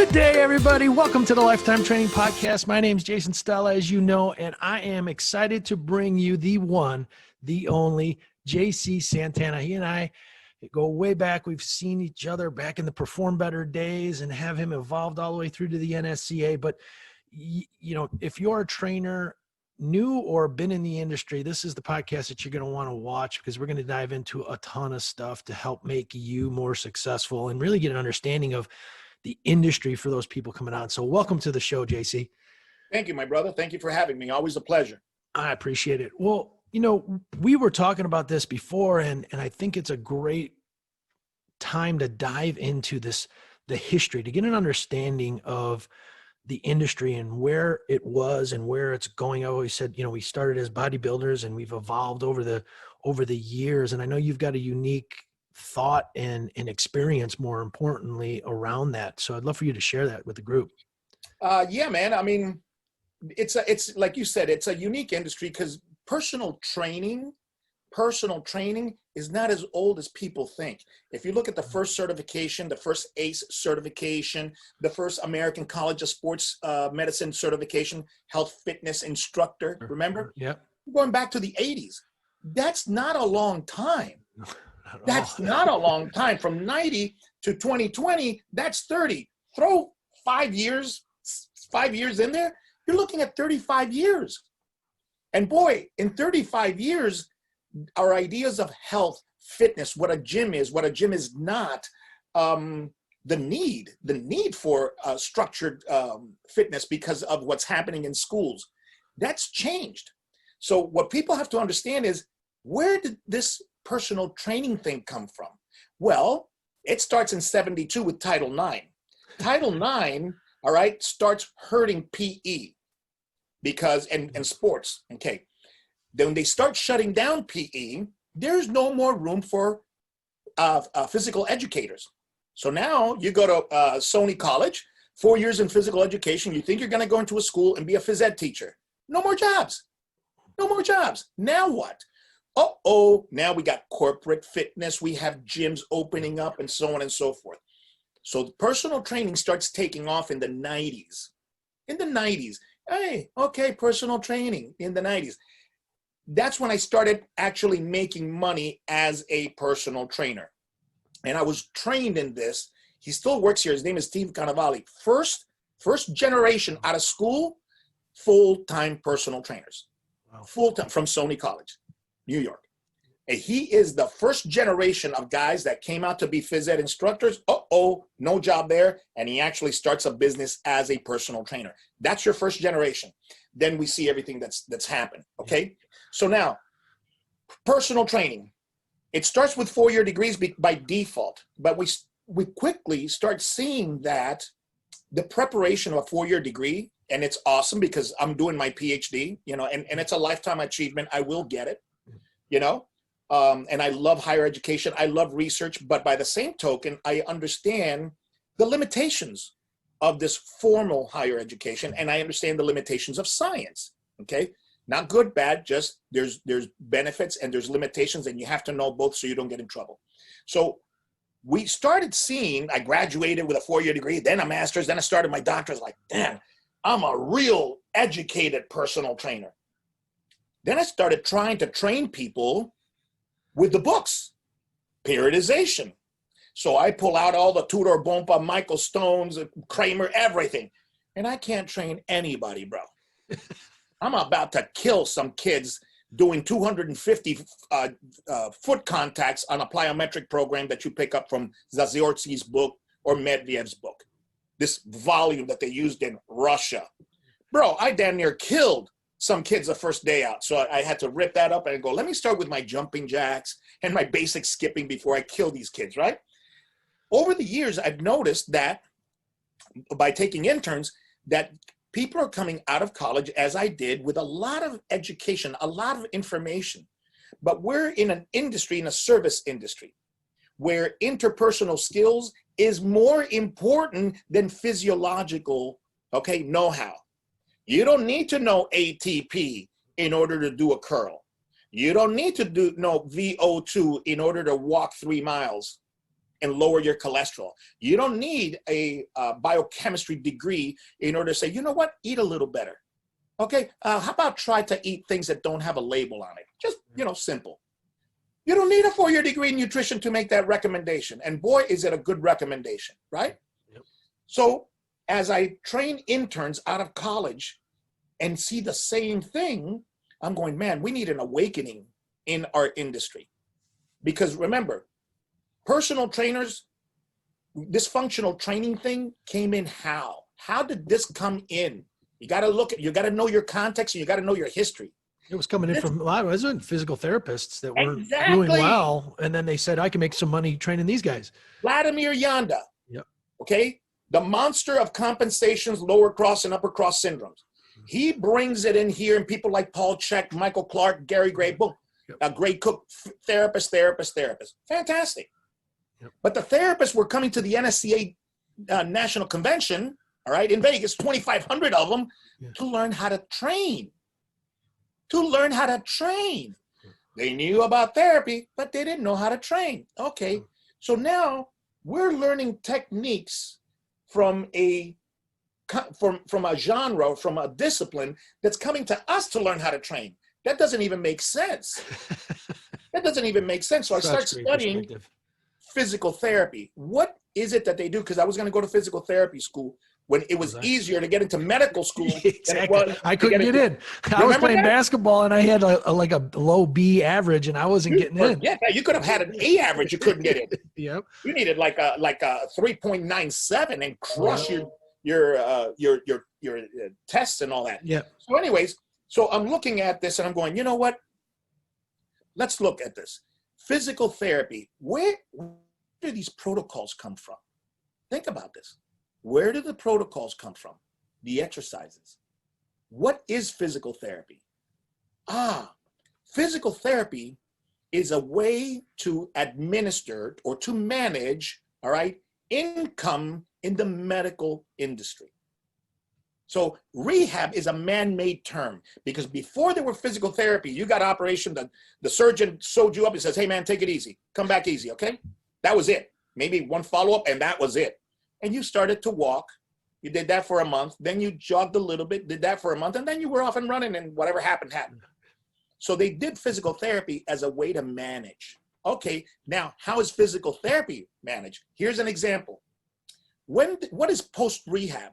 Good day, everybody. Welcome to the Lifetime Training Podcast. My name is Jason Stella, as you know, and I am excited to bring you the one, the only JC Santana. He and I go way back. We've seen each other back in the Perform Better days and have him evolved all the way through to the NSCA. But, you know, if you're a trainer, new or been in the industry, this is the podcast that you're going to want to watch, because we're going to dive into a ton of stuff to help make you more successful and really get an understanding of the industry for those people coming on. So welcome to the show, JC. Thank you, my brother. Thank you for having me. Always a pleasure. I appreciate it. Well, you know, we were talking about this before, and I think it's a great time to dive into this, the history, to get an understanding of the industry and where it was and where it's going. I always said, you know, we started as bodybuilders and we've evolved over the years. And I know you've got a unique thought and experience, more importantly, around that. So I'd love for you to share that with the group. Yeah, man. I mean, it's like you said, it's a unique industry because personal training is not as old as people think. If you look at the first certification, the first ACE certification, the first American College of Sports Medicine certification, health fitness instructor, remember? Yeah. Going back to the 80s. That's not a long time. That's not a long time. From 90 to 2020, that's 30. Throw 5 years in there, you're looking at 35 years. And boy, in 35 years, our ideas of health, fitness, what a gym is not, the need for structured fitness because of what's happening in schools, that's changed. So what people have to understand is, where did this personal training thing come from? Well, it starts in 72 with Title IX. Title IX, all right, starts hurting PE because, and sports, okay. Then when they start shutting down PE, there's no more room for physical educators. So now you go to Sony College, 4 years in physical education, you think you're gonna go into a school and be a phys ed teacher. No more jobs, no more jobs. Now what? Now we got corporate fitness, we have gyms opening up and so on and so forth. So the personal training starts taking off in the 90s. In the 90s, hey, okay, personal training in the 90s. That's when I started actually making money as a personal trainer. And I was trained in this. He still works here. His name is Steve Cannavale. First generation out of school, full-time personal trainers. Wow. Full-time from Sony College, New York. And he is the first generation of guys that came out to be phys ed instructors. No job there. And he actually starts a business as a personal trainer. That's your first generation. Then we see everything that's happened, okay? So now, personal training, it starts with 4-year degrees by default, but we quickly start seeing that the preparation of a 4-year degree, and it's awesome because I'm doing my PhD, you know, and it's a lifetime achievement. I will get it, you know, and I love higher education. I love research, but by the same token, I understand the limitations of this formal higher education, and I understand the limitations of science, okay? Not good, bad, just there's benefits and there's limitations, and you have to know both so you don't get in trouble. So we started seeing, I graduated with a 4-year degree, then a master's, then I started my doctorate. Like, damn, I'm a real educated personal trainer. Then I started trying to train people with the books, periodization. So I pull out all the Tudor Bompa, Michael Stones, Kramer, everything. And I can't train anybody, bro. I'm about to kill some kids doing 250 foot contacts on a plyometric program that you pick up from Zaziorsky's book or Medvedev's book. This volume that they used in Russia. Bro, I damn near killed some kids the first day out. So I had to rip that up and go, let me start with my jumping jacks and my basic skipping before I kill these kids, right? Over the years, I've noticed that by taking interns, that people are coming out of college, as I did, with a lot of education, a lot of information. But we're in an industry, in a service industry, where interpersonal skills is more important than physiological, okay, know-how. You don't need to know ATP in order to do a curl. You don't need to know VO2 in order to walk 3 miles. and lower your cholesterol. You don't need a biochemistry degree in order to say, you know what, eat a little better. Okay, how about try to eat things that don't have a label on it? Just, simple. You don't need a 4-year degree in nutrition to make that recommendation. And boy, is it a good recommendation, right? Yep. So as I train interns out of college and see the same thing, I'm going, man, we need an awakening in our industry. Because remember, personal trainers, this functional training thing came in how? How did this come in? You got to know your context, and you got to know your history. It was coming in from a lot of physical therapists that were Exactly. doing well. And then they said, I can make some money training these guys. Vladimir Yanda. Yep. Okay. The monster of compensations, lower cross and upper cross syndromes. He brings it in here, and people like Paul Chek, Michael Clark, Gary Gray, boom, a great cook, therapist. Fantastic. Yep. But the therapists were coming to the NSCA National Convention, all right, in Vegas, 2,500 of them, to learn how to train. They knew about therapy, but they didn't know how to train. Okay, so now we're learning techniques from a genre, from a discipline that's coming to us to learn how to train. That doesn't even make sense. So I start studying physical therapy. What is it that they do? Because I was going to go to physical therapy school when it was easier to get into medical school. Exactly. I couldn't get in. I was playing basketball, and I had a low B average, and I wasn't getting in. Yeah, you could have had an A average. You couldn't get in. Yep. You needed like a 3.97 and crush your tests and all that. Yeah. So anyways, so I'm looking at this and I'm going, you know what? Let's look at this. Physical therapy. Where do these protocols come from? Think about this. Where do the protocols come from? The exercises. What is physical therapy? Physical therapy is a way to administer or to manage, all right, income in the medical industry. So rehab is a man-made term, because before there were physical therapy, you got operation, the surgeon sewed you up and says, hey man, take it easy, come back easy, okay? That was it. Maybe one follow-up and that was it. And you started to walk. You did that for a month. Then you jogged a little bit, did that for a month, and then you were off and running, and whatever happened. So they did physical therapy as a way to manage. Okay, now how is physical therapy managed? Here's an example. What is post-rehab?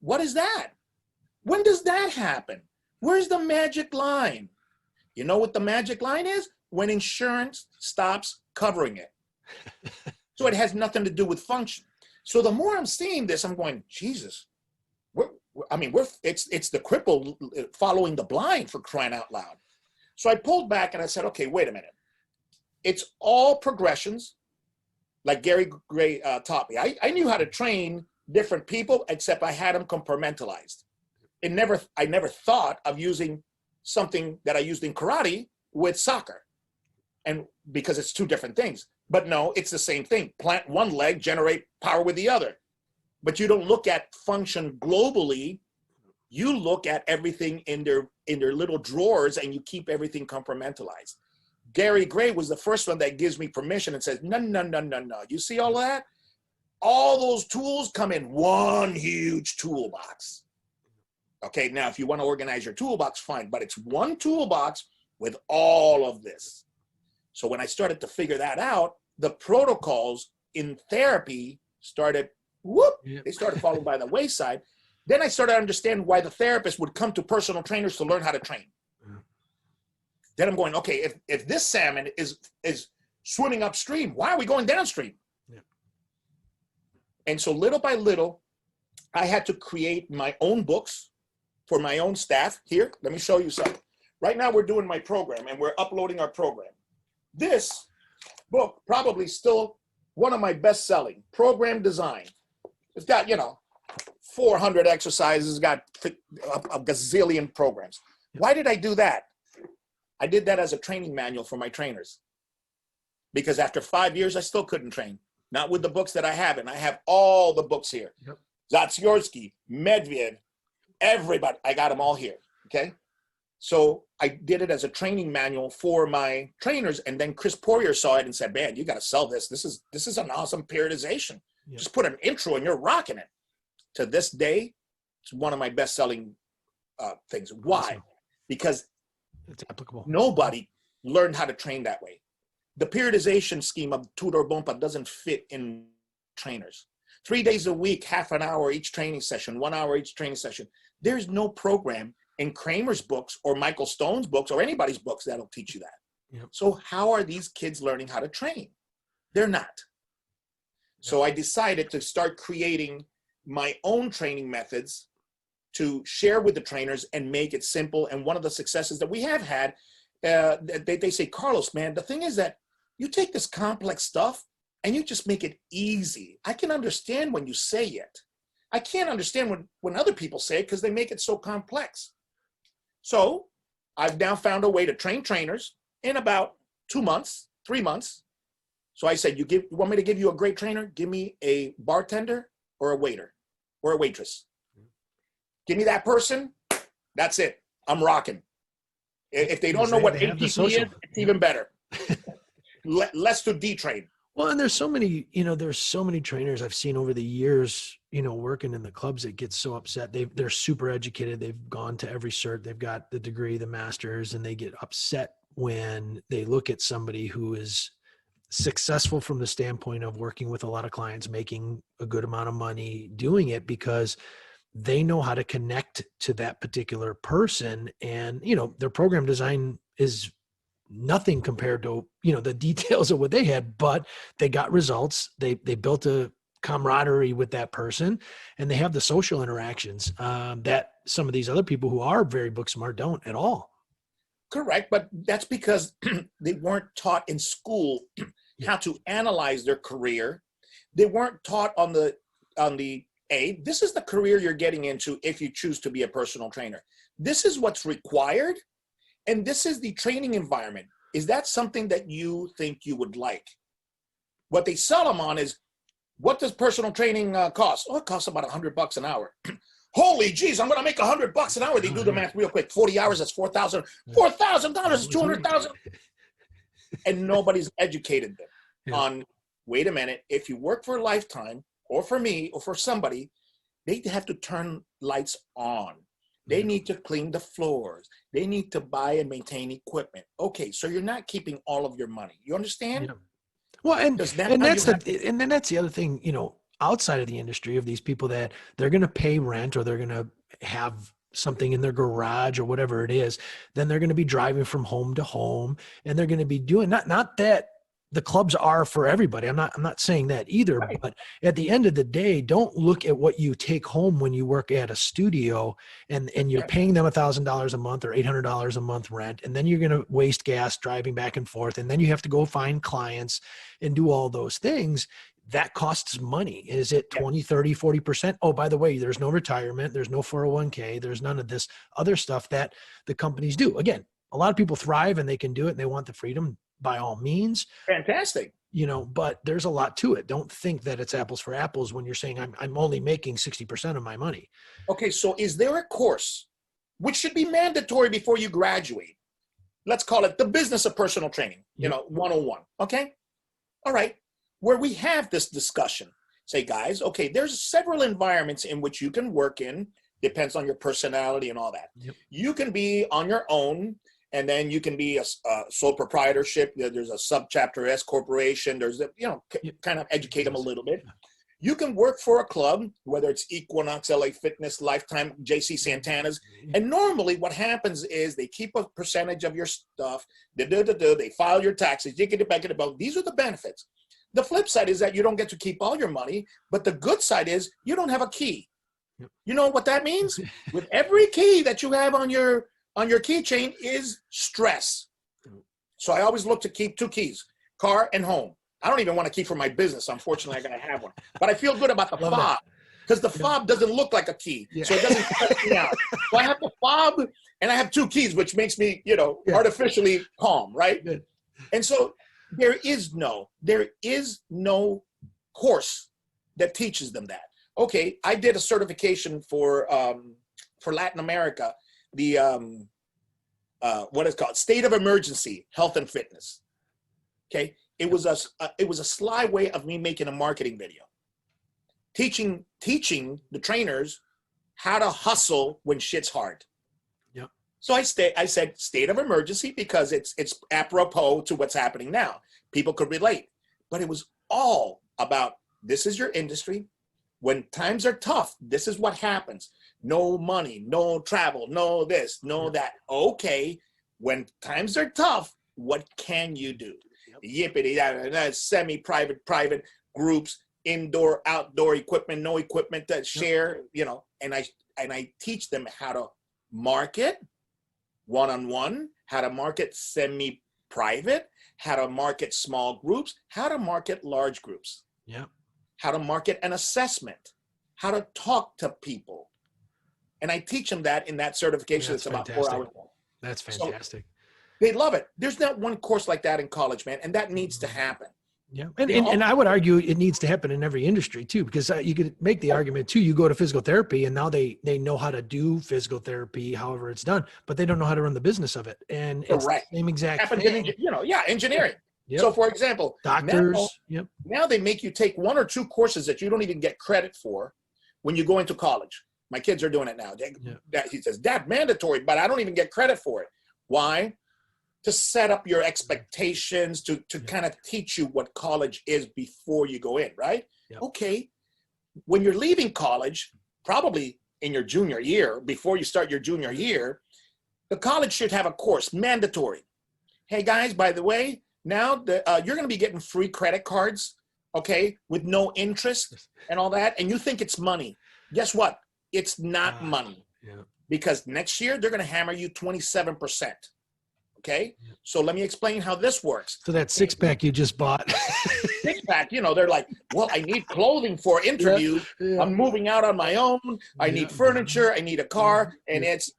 What is that? When does that happen? Where's the magic line? You know what the magic line is? When insurance stops covering it. So it has nothing to do with function. So the more I'm seeing this, I'm going, Jesus, it's the cripple following the blind, for crying out loud. So I pulled back and I said, okay, wait a minute. It's all progressions, like Gary Gray taught me. I knew how to train different people, except I had them compartmentalized. I never thought of using something that I used in karate with soccer, and because it's two different things. But no, it's the same thing. Plant one leg, generate power with the other. But you don't look at function globally. You look at everything in their little drawers, and you keep everything compartmentalized. Gary Gray was the first one that gives me permission and says, no. You see all of that? All those tools come in one huge toolbox. Okay, now if you want to organize your toolbox, fine, but it's one toolbox with all of this. So when I started to figure that out, the protocols in therapy started, they started falling by the wayside. Then I started to understand why the therapist would come to personal trainers to learn how to train. Then I'm going, okay, if this salmon is swimming upstream, why are we going downstream? And so little by little, I had to create my own books for my own staff. Here, let me show you something. Right now we're doing my program and we're uploading our program. This book, probably still one of my best selling, Program Design. It's got, 400 exercises, got a gazillion programs. Why did I do that? I did that as a training manual for my trainers. Because after 5 years, I still couldn't train. Not with the books that I have, and I have all the books here. Yep. Zatsiorsky, Medvedev, everybody, I got them all here, okay? So I did it as a training manual for my trainers. And then Chris Poirier saw it and said, man, you got to sell this. This is an awesome periodization. Yeah. Just put an intro and you're rocking it. To this day, it's one of my best selling things. Why? Awesome. Because it's applicable. Nobody learned how to train that way. The periodization scheme of Tudor Bompa doesn't fit in trainers. 3 days a week, half an hour each training session, 1 hour each training session. There's no program in Kramer's books or Michael Stone's books or anybody's books that'll teach you that. Yep. So how are these kids learning how to train? They're not. Yep. So I decided to start creating my own training methods to share with the trainers and make it simple. And one of the successes that we have had, they say, Carlos, man, the thing is that you take this complex stuff and you just make it easy. I can understand when you say it. I can't understand when other people say it because they make it so complex. So I've now found a way to train trainers in about 2 months, 3 months. So I said, you want me to give you a great trainer? Give me a bartender or a waiter or a waitress. Give me that person. That's it. I'm rocking. If they don't know what ATP is, it's even better. Less to detrain. Well, and there's so many, there's so many trainers I've seen over the years, working in the clubs that get so upset. They're super educated. They've gone to every cert. They've got the degree, the master's, and they get upset when they look at somebody who is successful from the standpoint of working with a lot of clients, making a good amount of money doing it because they know how to connect to that particular person. And, their program design is nothing compared to, the details of what they had, but they got results. They built a camaraderie with that person and they have the social interactions that some of these other people who are very book smart don't at all. Correct. But that's because they weren't taught in school how to analyze their career. They weren't taught on the, this is the career you're getting into if you choose to be a personal trainer. This is what's required. And this is the training environment. Is that something that you think you would like? What they sell them on is, what does personal training cost? Oh, it costs about $100 an hour. Holy geez, I'm going to make $100 an hour. They do the math real quick. 40 hours, that's $4,000. $4,000 is $200,000. And nobody's educated them on, wait a minute, if you work for a lifetime or for me or for somebody, they have to turn lights on. They need to clean the floors. They need to buy and maintain equipment. Okay, so you're not keeping all of your money. You understand? Yeah. Well, and that's the other thing, outside of the industry of these people that they're going to pay rent or they're going to have something in their garage or whatever it is, then they're going to be driving from home to home and they're going to be doing not that the clubs are for everybody. I'm not saying that either, right. But at the end of the day, don't look at what you take home when you work at a studio and you're paying them $1,000 a month or $800 a month rent. And then you're going to waste gas driving back and forth. And then you have to go find clients and do all those things. That costs money. Is it 20, 30, 40%? Oh, by the way, there's no retirement. There's no 401k. There's none of this other stuff that the companies do. Again, a lot of people thrive and they can do it and they want the freedom. By all means. Fantastic. But there's a lot to it. Don't think that it's apples for apples when you're saying I'm only making 60% of my money. Okay. So is there a course which should be mandatory before you graduate? Let's call it the business of personal training, 101. Okay. All right. Where we have this discussion, say, guys, okay, there's several environments in which you can work in, depends on your personality and all that. Yep. You can be on your own. And then you can be a sole proprietorship. There's a subchapter S corporation. There's, kind of educate them a little bit. You can work for a club, whether it's Equinox, LA Fitness, Lifetime, JC Santana's. And normally what happens is they keep a percentage of your stuff. They file your taxes. You get it back in the bill. These are the benefits. The flip side is that you don't get to keep all your money. But the good side is you don't have a key. You know what that means? With every key that you have on your keychain is stress. So I always look to keep 2 keys, car and home. I don't even want to keep for my business. Unfortunately, I got to have one. But I feel good about the fob because the fob doesn't look like a key. Yeah. So it doesn't stress me out. So I have the fob and I have 2 keys, which makes me, artificially calm, right? Good. And so there is no course that teaches them that. Okay, I did a certification for Latin America. The what is called state of emergency health and fitness. Okay, it was a sly way of me making a marketing video, teaching the trainers how to hustle when shit's hard. Yep. So I said state of emergency because it's apropos to what's happening now. People could relate, but it was all about, this is your industry. When times are tough, this is what happens. No money, no travel, no this, no that. Okay, when times are tough, what can you do? Yippity, semi-private, private groups, indoor, outdoor equipment, no equipment to share, you know, and I teach them how to market one-on-one, how to market semi-private, how to market small groups, how to market large groups. Yeah. How to market an assessment, how to talk to people. And I teach them that in that certification. It's about 4 hours long. That's fantastic. So they love it. There's not one course like that in college, man. And that needs to happen. Yeah. And I would argue it needs to happen in every industry too, because you could make the argument too. You go to physical therapy and now they know how to do physical therapy, however it's done, but they don't know how to run the business of it. And it's the same exact thing. Engineering. Yep. So for example, doctors, now they make you take 1 or 2 courses that you don't even get credit for when you go into college. My kids are doing it now. He says, Dad, mandatory, but I don't even get credit for it. Why? To set up your expectations, to kind of teach you what college is before you go in, right? Yep. Okay. When you're leaving college, probably in your junior year, before you start your junior year, the college should have a course, mandatory. Hey guys, by the way, now you're going to be getting free credit cards, okay, with no interest and all that, and you think it's money. Guess what? It's not money. Yeah. Because next year they're going to hammer you 27%. Okay, so let me explain how this works. So that 6-pack you just bought. 6-pack, they're like, well, I need clothing for interviews. Yeah. I'm moving out on my own. I need furniture. I need a car, and it's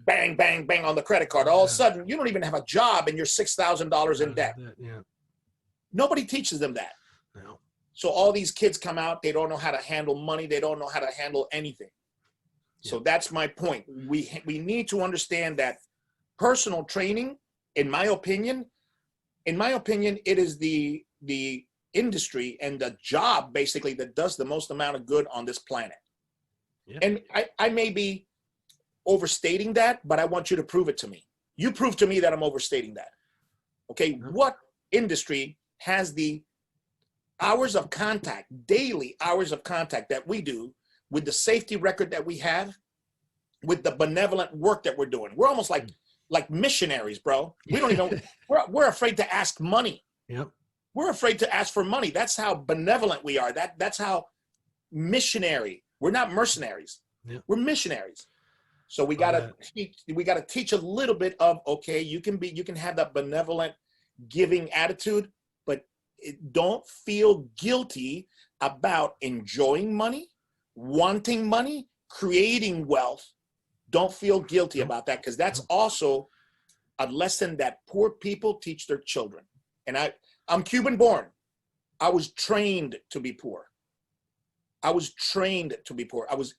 bang, bang, bang on the credit card. All of a sudden, you don't even have a job, and you're $6,000 in debt. Yeah. Nobody teaches them that. No. So all these kids come out. They don't know how to handle money. They don't know how to handle anything. Yeah. So that's my point. We need to understand that personal training, in my opinion, it is the industry and the job basically that does the most amount of good on this planet. Yeah. And I may be overstating that, but I want you to prove it to me. You prove to me that I'm overstating that. Okay, what industry has the hours of contact, daily hours of contact that we do, with the safety record that we have, with the benevolent work that we're doing? We're almost like missionaries, bro. We don't even, we're afraid to ask money. Yep. We're afraid to ask for money. That's how benevolent we are. That's how missionary. We're not mercenaries. Yep. We're missionaries. So we gotta teach a little bit of, okay, you can have that benevolent giving attitude, but don't feel guilty about enjoying money, wanting money, creating wealth. Don't feel guilty about that, because that's also a lesson that poor people teach their children. And I'm Cuban born. I was trained to be poor. I was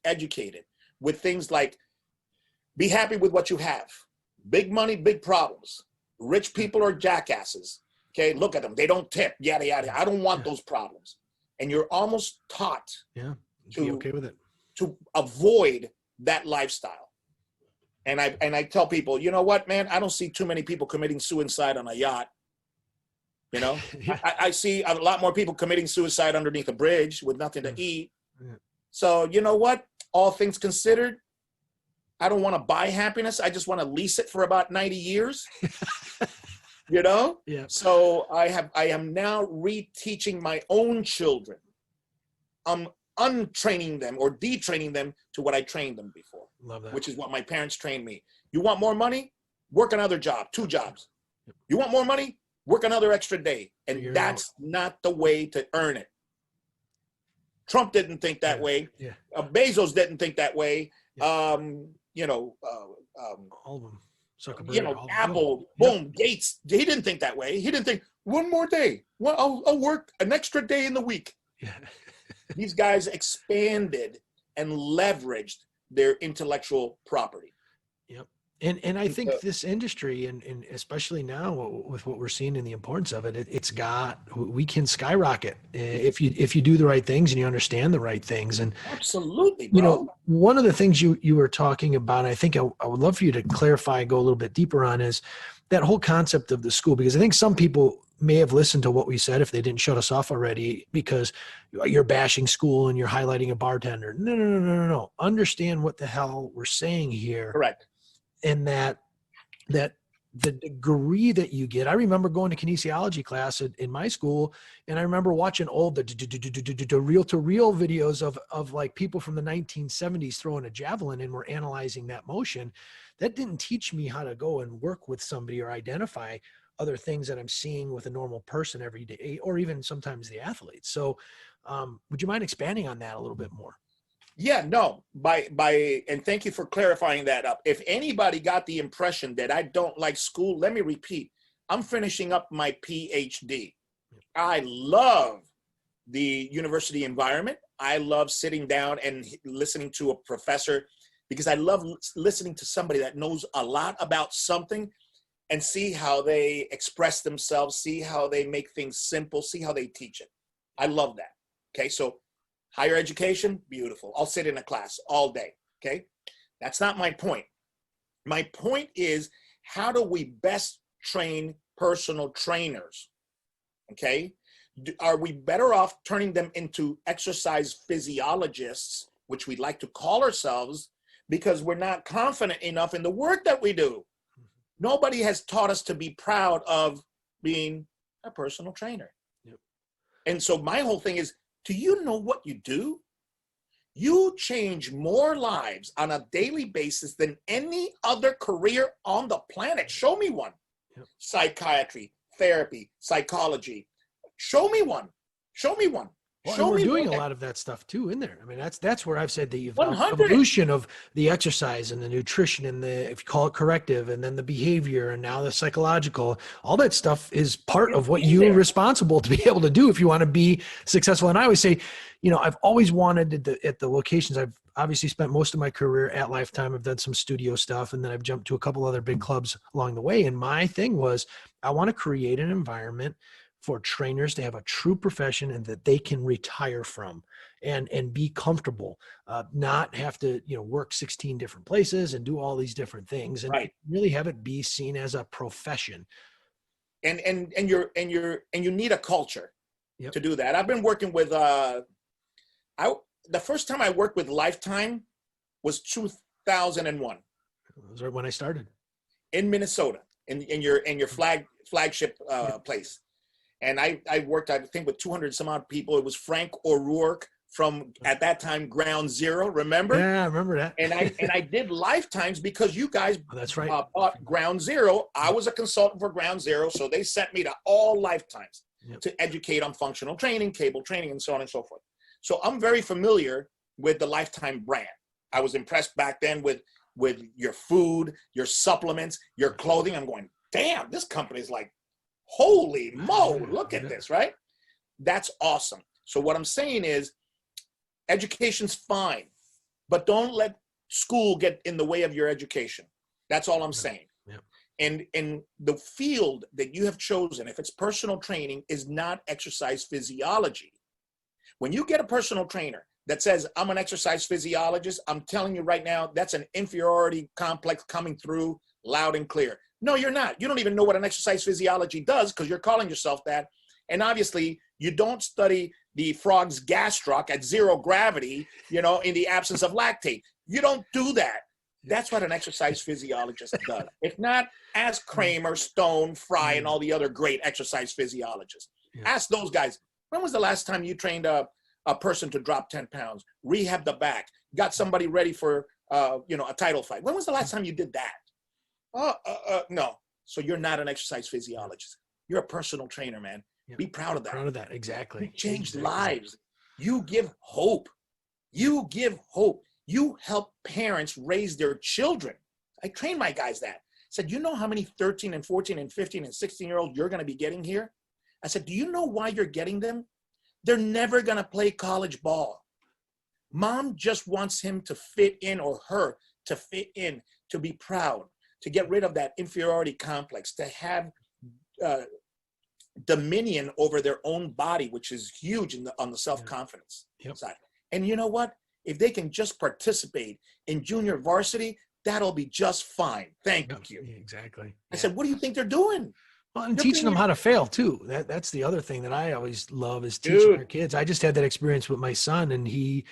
educated with things like, be happy with what you have. Big money, big problems. Rich people are jackasses. Okay, look at them. They don't tip, yada, yada. I don't want those problems. And you're almost taught to be okay with it, to avoid that lifestyle. And I tell people, you know what, man, I don't see too many people committing suicide on a yacht. I see a lot more people committing suicide underneath a bridge with nothing to eat. Yeah. So you know what? All things considered, I don't want to buy happiness. I just want to lease it for about 90 years. Yeah. So I am now reteaching my own children. I'm untraining them or detraining them to what I trained them before. Love that. Which is what my parents trained me. You want more money? Work another job, 2 jobs. You want more money? Work another extra day. And that's not the way to earn it. Trump didn't think that way. Yeah. Bezos didn't think that way. Yeah. All of them. Zuckerberg, Apple, boom, Gates. He didn't think that way. He didn't think, one more day. Well, I'll work an extra day in the week. Yeah. These guys expanded and leveraged their intellectual property. Yep. And I And think this industry, and especially now with what we're seeing and the importance of it, we can skyrocket if you do the right things and you understand the right things. And absolutely, you bro. know, one of the things you were talking about, I think I would love for you to clarify, go a little bit deeper on, is that whole concept of the school, because I think some people may have listened to what we said if they didn't shut us off already, because you're bashing school and you're highlighting a bartender. No, no, no, no, no, no. Understand what the hell we're saying here, Correct. and that the degree that you get. I remember going to kinesiology class in my school, and I remember watching old the reel-to-reel videos of like people from the 1970s throwing a javelin, and we're analyzing that motion. That didn't teach me how to go and work with somebody or identify other things that I'm seeing with a normal person every day, or even sometimes the athletes. So would you mind expanding on that a little bit more? Yeah, no, and thank you for clarifying that up. If anybody got the impression that I don't like school, let me repeat. I'm finishing up my PhD. I love the university environment. I love sitting down and listening to a professor, because I love listening to somebody that knows a lot about something and see how they express themselves, see how they make things simple, see how they teach it. I love that. Okay, so higher education, beautiful. I'll sit in a class all day. Okay, that's not my point. My point is, how do we best train personal trainers? Okay, are we better off turning them into exercise physiologists, which we'd like to call ourselves, because we're not confident enough in the work that we do? Nobody has taught us to be proud of being a personal trainer. Yep. And so my whole thing is, do you know what you do? You change more lives on a daily basis than any other career on the planet. Show me one. Yep. Psychiatry, therapy, psychology. Show me one. Show me one. Well, Show and we're me doing one. a lot of that stuff too in there. I mean, that's where I've said the 100. evolution of the exercise and the nutrition and the, if you call it corrective, and then the behavior and now the psychological, all that stuff is part of what It's in you're there. responsible to be able to do if you want to be successful. And I always say, you know, I've always wanted at the locations. I've obviously spent most of my career at Lifetime. I've done some studio stuff, and then I've jumped to a couple other big clubs along the way. And my thing was, I want to create an environment for trainers to have a true profession and that they can retire from and be comfortable, not have to, you know, work 16 different places and do all these different things, and Right. really have it be seen as a profession. And you need a culture. Yep. To do that. I've been working with the first time I worked with Lifetime was 2001. That was right when I started. In Minnesota, in your flagship place. And I worked, I think, with 200 some odd people. It was Frank O'Rourke from, at that time, Ground Zero, remember? Yeah, I remember that. And I did Lifetimes because you guys That's right. bought Ground Zero. I was a consultant for Ground Zero, so they sent me to all Lifetimes. Yep. To educate on functional training, cable training, and so on and so forth. So I'm very familiar with the Lifetime brand. I was impressed back then with your food, your supplements, your clothing. I'm going, damn, this company's like, holy mo, look at this, right? That's awesome. So what I'm saying is, education's fine, but don't let school get in the way of your education. That's all I'm saying. And the field that you have chosen, if it's personal training, is not exercise physiology. When you get a personal trainer that says, I'm an exercise physiologist, I'm telling you right now, that's an inferiority complex coming through loud and clear. No, you're not. You don't even know what an exercise physiology does because you're calling yourself that. And obviously, you don't study the frog's gastroc at zero gravity, you know, in the absence of lactate. You don't do that. That's what an exercise physiologist does. If not, ask Kramer, Stone, Fry, and all the other great exercise physiologists. Ask those guys, when was the last time you trained a person to drop 10 pounds, rehab the back, got somebody ready for a title fight? When was the last time you did that? No. So you're not an exercise physiologist. You're a personal trainer, man. Be proud of that. Proud of that, exactly. You change lives. You give hope. You give hope. You help parents raise their children. I train my guys that. I said, you know how many 13 and 14 and 15 and 16-year-olds you're going to be getting here? I said, do you know why you're getting them? They're never going to play college ball. Mom just wants him to fit in, or her to fit in, to be proud. to get rid of that inferiority complex, to have dominion over their own body, which is huge on the self-confidence side. And you know what? If they can just participate in junior varsity, that'll be just fine. Thank you. Exactly. I said, what do you think they're doing? Well, and teaching them how to fail too. That's the other thing that I always love is teaching our kids. I just had that experience with my son, and he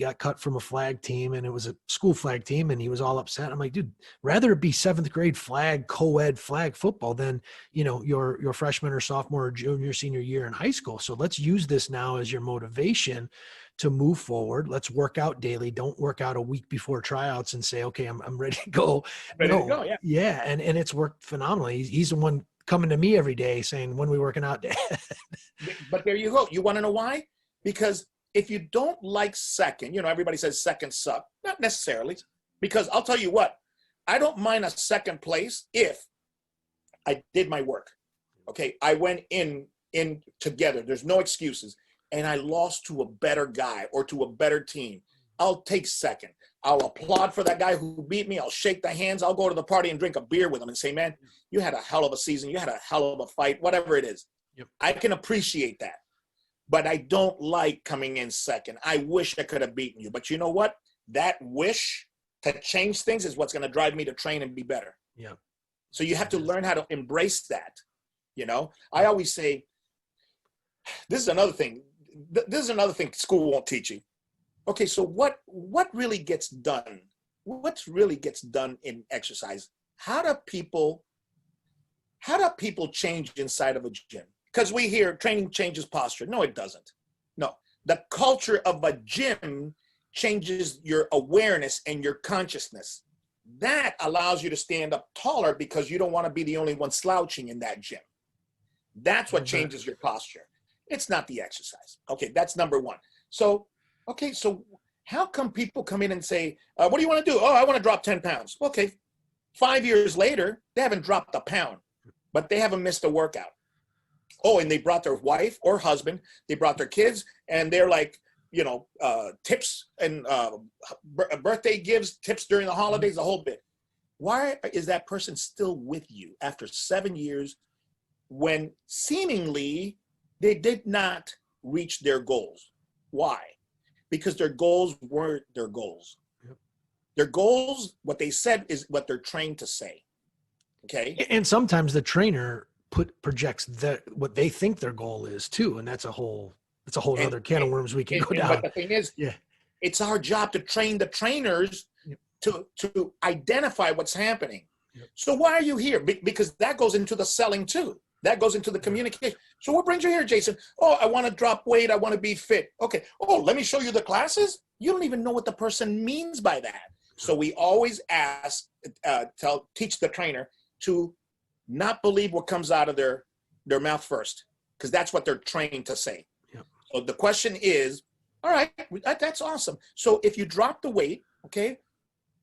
got cut from a flag team, and it was a school flag team, and he was all upset. I'm like, dude, rather it be 7th grade flag, co-ed flag football than, your freshman or sophomore or junior, senior year in high school. So let's use this now as your motivation to move forward. Let's work out daily. Don't work out a week before tryouts and say, okay, I'm ready to go. Ready to go, yeah. And it's worked phenomenally. He's the one coming to me every day saying, when we working out, Dad? But there you go. You want to know why? Because if you don't like second, everybody says second suck. Not necessarily. Because I'll tell you what, I don't mind a second place if I did my work. Okay, I went in together. There's no excuses. And I lost to a better guy or to a better team. I'll take second. I'll applaud for that guy who beat me. I'll shake the hands. I'll go to the party and drink a beer with him and say, man, you had a hell of a season. You had a hell of a fight, whatever it is. Yep. I can appreciate that. But I don't like coming in second. I wish I could have beaten you. But you know what? That wish to change things is what's going to drive me to train and be better. Yeah. So you have to learn how to embrace that. I always say, this is another thing. This is another thing school won't teach you. Okay, so what really gets done? What really gets done in exercise? How do people change inside of a gym? Because we hear training changes posture. No, it doesn't. No, the culture of a gym changes your awareness and your consciousness. That allows you to stand up taller because you don't want to be the only one slouching in that gym. That's what changes your posture. It's not the exercise. Okay, that's number one. So how come people come in and say, what do you want to do? Oh, I want to drop 10 pounds. Okay, 5 years later, they haven't dropped a pound, but they haven't missed a workout. Oh, and they brought their wife or husband, they brought their kids, and they're like, tips and birthday gifts, tips during the holidays, the whole bit. Why is that person still with you after 7 years when seemingly they did not reach their goals? Why? Because their goals weren't their goals. Yep. Their goals, what they said is what they're trained to say. Okay. And sometimes the trainer projects what they think their goal is too. And that's a whole other can of worms we can go down. But the thing is, it's our job to train the trainers to identify what's happening. Yep. So why are you here? Because that goes into the selling too. That goes into the communication. So what brings you here, Jason? Oh, I want to drop weight. I want to be fit. Okay. Oh, let me show you the classes. You don't even know what the person means by that. So we always teach the trainer to not believe what comes out of their mouth first, because that's what they're trained to say. Yep. So the question is, all right, that's awesome. So if you drop the weight, okay,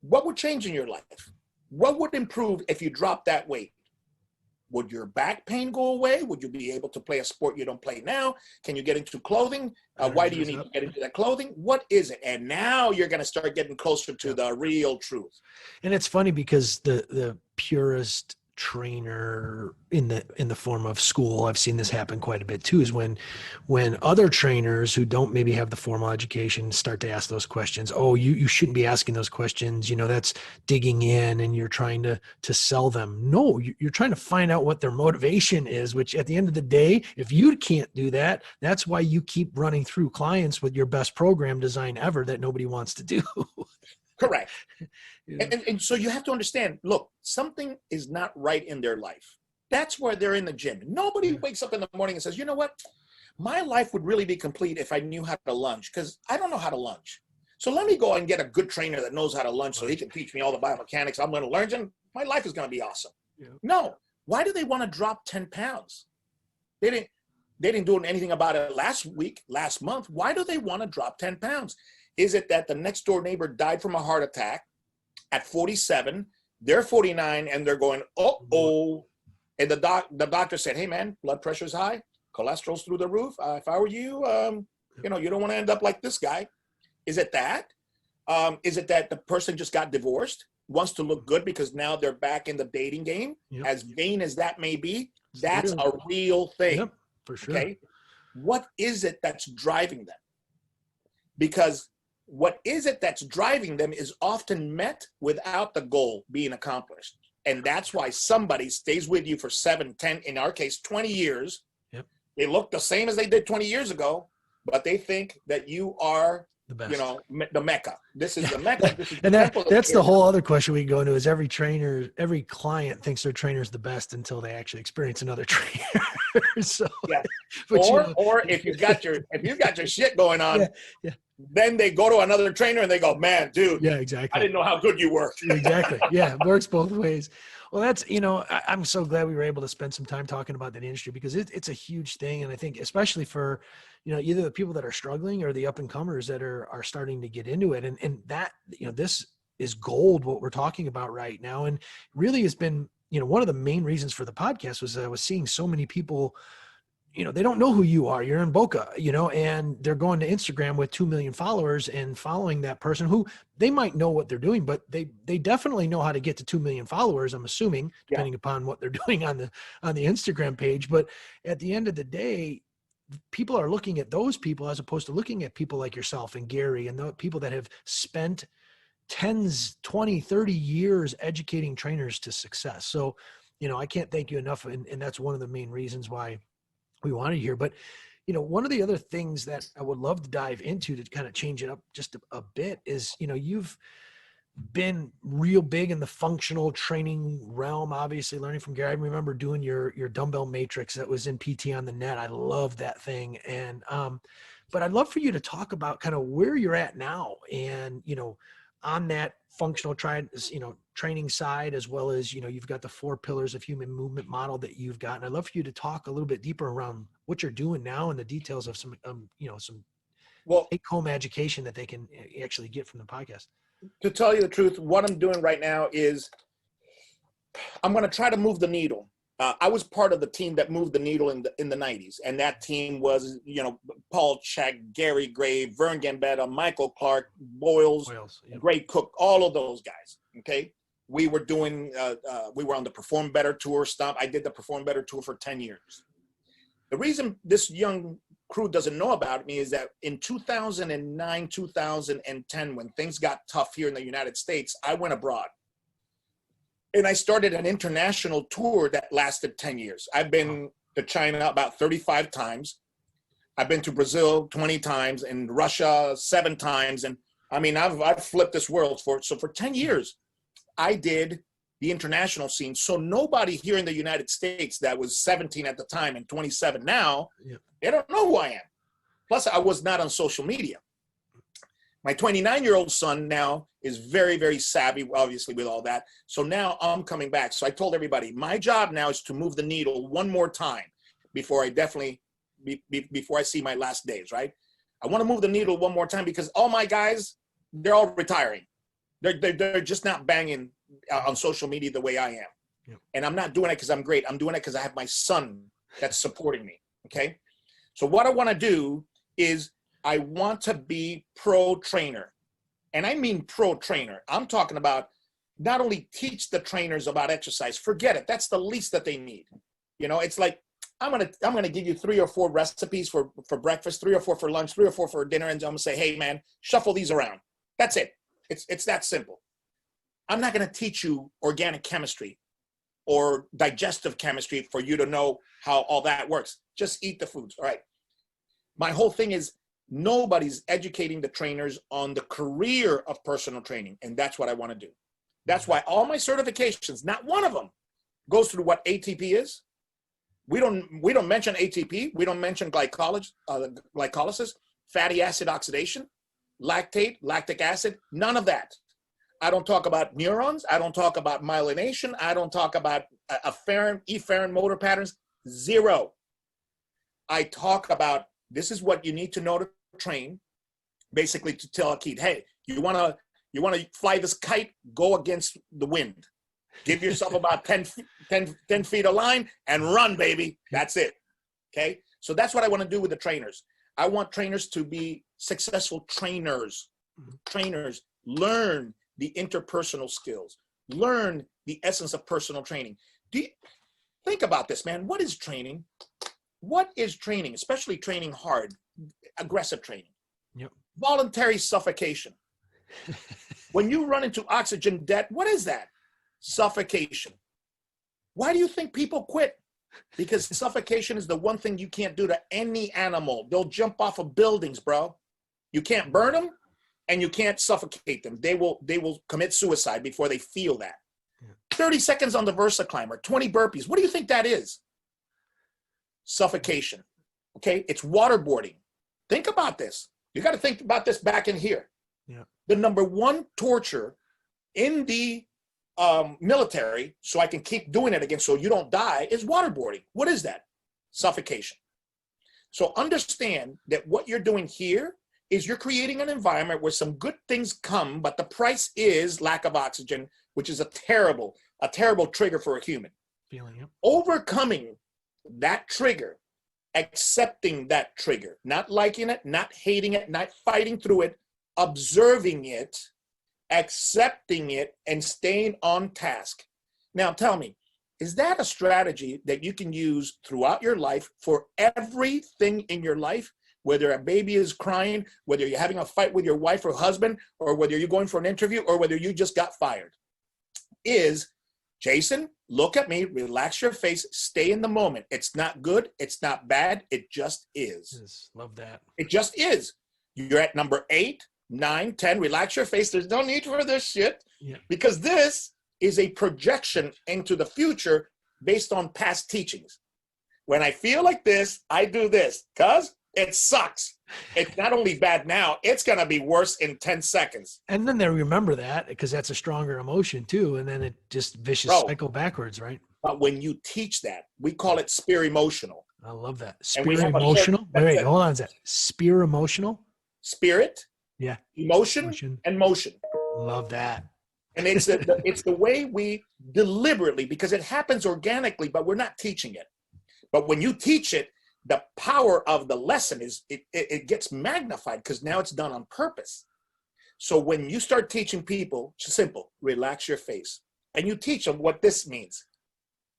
what would change in your life? What would improve if you drop that weight? Would your back pain go away? Would you be able to play a sport you don't play now? Can you get into clothing? Why do you need to get into that clothing? What is it? And now you're going to start getting closer to the real truth. And it's funny because the purest trainer in the form of school, I've seen this happen quite a bit too, is when other trainers who don't maybe have the formal education start to ask those questions. Oh, you shouldn't be asking those questions. That's digging in and you're trying to sell them. No, you're trying to find out what their motivation is, which at the end of the day, if you can't do that, that's why you keep running through clients with your best program design ever that nobody wants to do. Correct. And so you have to understand, look, something is not right in their life. That's where they're in the gym. Nobody wakes up in the morning and says, you know what? My life would really be complete if I knew how to lunge, because I don't know how to lunge. So let me go and get a good trainer that knows how to lunge so he can teach me all the biomechanics I'm going to learn, and my life is going to be awesome. Yeah. No. Why do they want to drop 10 pounds? They didn't do anything about it last month. Why do they want to drop 10 pounds? Is it that the next door neighbor died from a heart attack at 47, they're 49, and they're going, uh-oh. And the doctor said, hey, man, blood pressure's high, cholesterol's through the roof. If I were you, you don't want to end up like this guy. Is it that? Is it that the person just got divorced? wants to look good because now they're back in the dating game. Yep. As vain as that may be, that's a real thing. Yep, for sure. Okay. What is it that's driving them? Because what is it that's driving them is often met without the goal being accomplished. And that's why somebody stays with you for 7, 10, in our case, 20 years. Yep. They look the same as they did 20 years ago, but they think that you are the best. You know, the Mecca. This is the Mecca. This is and the that's the whole other question we can go into is every client thinks their trainer is the best until they actually experience another trainer. So, yeah. But, or if you've got your shit going on, yeah. Then they go to another trainer and they go, man, dude, yeah, exactly. I didn't know how good you were. Exactly. Yeah, it works both ways. Well, that's, I'm so glad we were able to spend some time talking about that industry because it's a huge thing. And I think especially for, either the people that are struggling or the up and comers that are starting to get into it. And that, this is gold, what we're talking about right now. And really has been, one of the main reasons for the podcast was I was seeing so many people, they don't know who you are. You're in Boca, and they're going to Instagram with 2 million followers and following that person who they might know what they're doing, but they definitely know how to get to 2 million followers. I'm assuming, depending upon what they're doing on the Instagram page. But at the end of the day, people are looking at those people as opposed to looking at people like yourself and Gary and the people that have spent 20, 30 years educating trainers to success. So, I can't thank you enough. And that's one of the main reasons why we wanted you here. But, one of the other things that I would love to dive into to kind of change it up just a bit is, you've been real big in the functional training realm, obviously learning from Gary. I remember doing your dumbbell matrix that was in PT on the net. I love that thing. And, but I'd love for you to talk about kind of where you're at now and, on that functional training side, as well as, you've got the 4 pillars of human movement model that you've got. And I'd love for you to talk a little bit deeper around what you're doing now and the details of some, some take-home education that they can actually get from the podcast. To tell you the truth, what I'm doing right now is I'm going to try to move the needle. I was part of the team that moved the needle in the 90s. And that team was, Paul Chek, Gary Gray, Vern Gambetta, Michael Clark, Boyles, yep. Gray Cook, all of those guys. Okay. We were doing, we were on the Perform Better Tour stop. I did the Perform Better Tour for 10 years. The reason this young crew doesn't know about me is that in 2009, 2010, when things got tough here in the United States, I went abroad. And I started an international tour that lasted 10 years. I've been to China about 35 times. I've been to Brazil 20 times and Russia 7 times. And I mean, I've flipped this world for 10 years. I did the international scene. So nobody here in the United States that was 17 at the time and 27 now, they don't know who I am. Plus, I was not on social media. My 29-year-old son now is very, very savvy, obviously, with all that. So now I'm coming back. So I told everybody, my job now is to move the needle one more time before I before I see my last days, right? I want to move the needle one more time because all my guys, they're all retiring. They're just not banging on social media the way I am. Yep. And I'm not doing it because I'm great. I'm doing it because I have my son that's supporting me, okay? So what I want to do is I want to be pro trainer. And I mean pro trainer. I'm talking about not only teach the trainers about exercise, forget it. That's the least that they need. It's like, I'm gonna give you 3 or 4 recipes for breakfast, 3 or 4 for lunch, 3 or 4 for dinner, and I'm gonna say, hey man, shuffle these around. That's it. It's that simple. I'm not gonna teach you organic chemistry or digestive chemistry for you to know how all that works. Just eat the foods, all right? My whole thing is nobody's educating the trainers on the career of personal training, and that's what I want to do. That's why all my certifications, not one of them, goes through what ATP is. We don't mention ATP. We don't mention glycolysis, fatty acid oxidation, lactic acid, none of that. I don't talk about neurons. I don't talk about myelination. I don't talk about efferent motor patterns, 0. I talk about this is what you need to know to train, basically to tell a kid, hey, you want to fly this kite, go against the wind. Give yourself about 10 feet of line and run, baby. That's it. Okay. So that's what I want to do with the trainers. I want trainers to be successful trainers. Trainers learn the interpersonal skills, learn the essence of personal training. Think about this, man. What is training? What is training, especially training hard, aggressive training? Yep. Voluntary suffocation. When you run into oxygen debt, what is that? Suffocation. Why do you think people quit? Because suffocation is the one thing you can't do to any animal. They'll jump off of buildings, bro. You can't burn them and you can't suffocate them. They will commit suicide before they feel that. 30 seconds on the Versa climber, 20 burpees. What do you think that is? Suffocation. Okay, it's waterboarding. Think about this. You got to think about this back in here. Yeah. The number one torture in the military, so I can keep doing it again so you don't die, is waterboarding. What is that? Suffocation. So understand that what you're doing here is you're creating an environment where some good things come, but the price is lack of oxygen, which is a terrible trigger for a human. Feeling, yep. Overcoming that trigger, accepting that trigger, not liking it, not hating it, not fighting through it, observing it, accepting it, and staying on task. Now tell me, is that a strategy that you can use throughout your life for everything in your life? Whether a baby is crying, whether you're having a fight with your wife or husband, or whether you're going for an interview, or whether you just got fired, is, Jason, look at me, relax your face, stay in the moment. It's not good, it's not bad, it just is. Yes, love that. It just is. You're at number 8, 9, 10, relax your face. There's no need for this shit, because this is a projection into the future based on past teachings. When I feel like this, I do this, because it sucks. It's not only bad now, it's going to be worse in 10 seconds. And then they remember that because that's a stronger emotion too. And then it just vicious cycle backwards, right? But when you teach that, we call it spear emotional. I love that. Spear emotional. Wait, hold on a sec. Spear emotional. Spirit, yeah, emotion, and motion. Love that. And it's the way we deliberately, because it happens organically, but we're not teaching it. But when you teach it, the power of the lesson is it gets magnified because now it's done on purpose. So when you start teaching people, it's simple, relax your face, and you teach them what this means.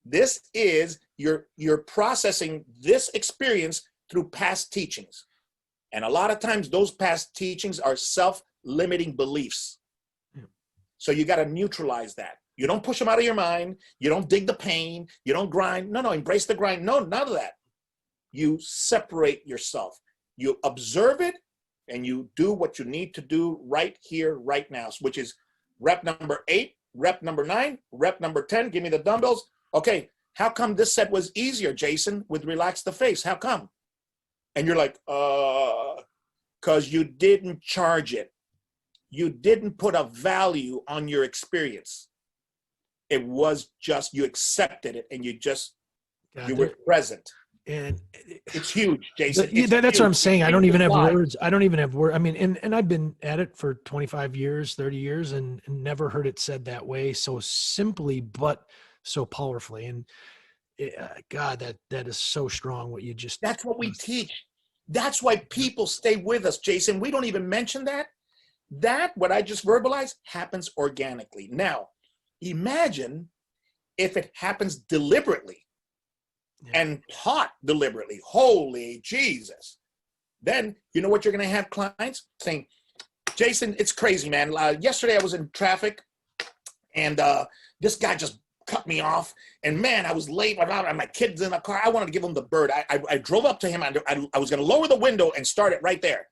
This is you're processing this experience through past teachings. And a lot of times those past teachings are self-limiting beliefs. So you got to neutralize that. You don't push them out of your mind. You don't dig the pain. You don't grind. No, embrace the grind. No, none of that. You separate yourself. You observe it and you do what you need to do right here, right now, which is rep number 8, rep number 9, rep number 10. Give me the dumbbells. Okay, how come this set was easier, Jason, with relax the face? How come? And you're like, because you didn't charge it. You didn't put a value on your experience. It was just, you accepted it and you were present. And it's huge, Jason. That's huge. What I'm saying. I don't even have words. I mean, and I've been at it for 25 years, 30 years, and never heard it said that way so simply, but so powerfully. And God, that is so strong what you just. That's what we teach. That's why people stay with us, Jason. We don't even mention that. That, what I just verbalized, happens organically. Now, imagine if it happens deliberately. And taught deliberately. Holy Jesus. Then you know what you're going to have clients saying, Jason, it's crazy, man. Yesterday I was in traffic and this guy just cut me off. And man, I was late. My kid's in the car. I wanted to give him the bird. I drove up to him. I was going to lower the window and start it right there.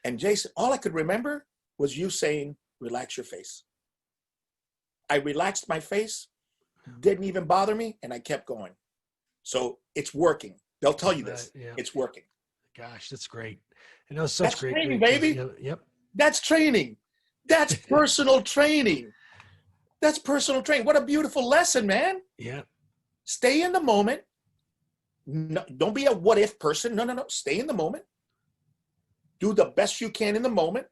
And Jason, all I could remember was you saying, relax your face. I relaxed my face, didn't even bother me, and I kept going. So it's working. They'll tell you this. It's working. Gosh, that's great. And that's such great training, baby. Yep. That's training. That's personal training. That's personal training. What a beautiful lesson, man. Yeah. Stay in the moment. No, don't be a what if person. No. Stay in the moment. Do the best you can in the moment.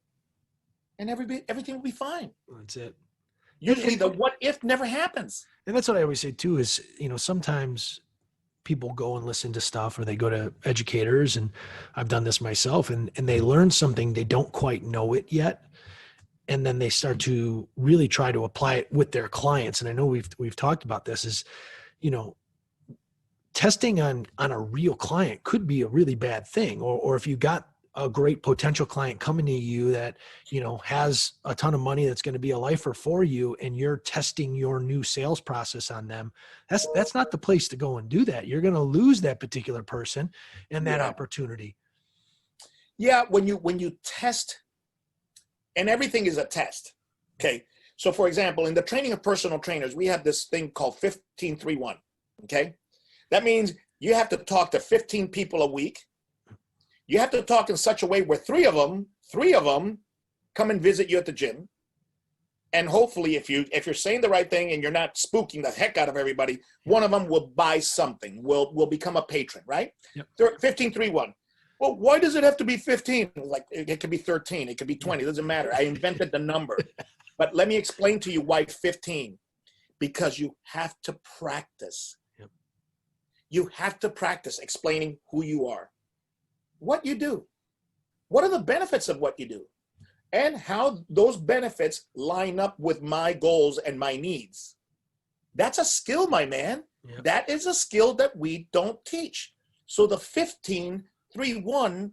And everything will be fine. That's it. Usually the what if never happens. And that's what I always say too is, sometimes people go and listen to stuff or they go to educators, and I've done this myself, and they learn something, they don't quite know it yet. and then they start to really try to apply it with their clients. And I know we've talked about this is, testing on a real client could be a really bad thing. Or if you got a great potential client coming to you that, has a ton of money, that's going to be a lifer for you, and you're testing your new sales process on them, that's not the place to go and do that. You're going to lose that particular person and that opportunity. Yeah. When you test, and everything is a test. Okay. So for example, in the training of personal trainers, we have this thing called 15-3-1. Okay. That means you have to talk to 15 people a week. You have to talk in such a way where three of them come and visit you at the gym. And hopefully if you're saying the right thing and you're not spooking the heck out of everybody, one of them will buy something, will become a patron, right? Yep. 15-3-1. Well, why does it have to be 15? Like it could be 13, it could be 20, it doesn't matter. I invented the number. But let me explain to you why 15. Because you have to practice. Yep. You have to practice explaining who you are, what you do, what are the benefits of what you do, and how those benefits line up with my goals and my needs. That's a skill, my man. Yep. That is a skill that we don't teach. So the 15-3-1